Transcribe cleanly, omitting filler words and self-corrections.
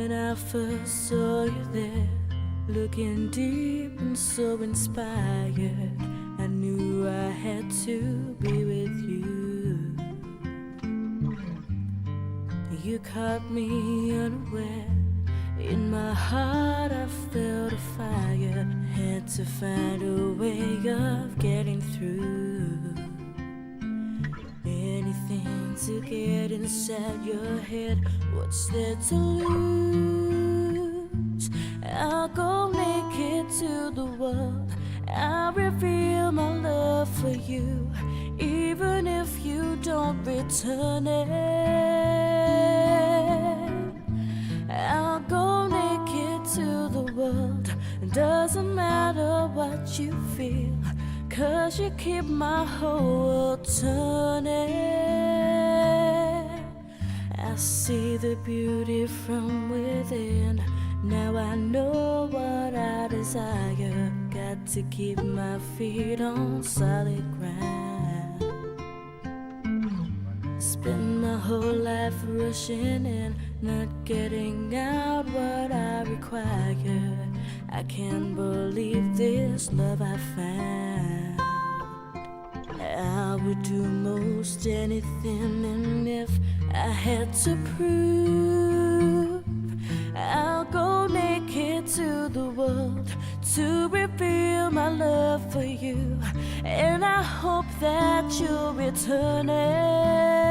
When I first saw you there, looking deep and so inspired, I knew I had to be with you. You caught me unaware. In my heart I felt a fire. Had to find a way of getting through. Anything to get inside your head. What's there to lose? I'll go naked to the world. I'll reveal my love for you, even if you don't return it. I'll go naked to the world. Doesn't matter what you feel, 'cause you keep my whole world turning. I see the beauty from within. Now I know what I desire. Got to keep my feet on solid ground. Spend my whole life rushing in, not getting out what I require. I can't believe this love I found. I would do most anything, and if I had to prove, I'll go naked to the world to reveal my love for you. And I hope that you'll return it.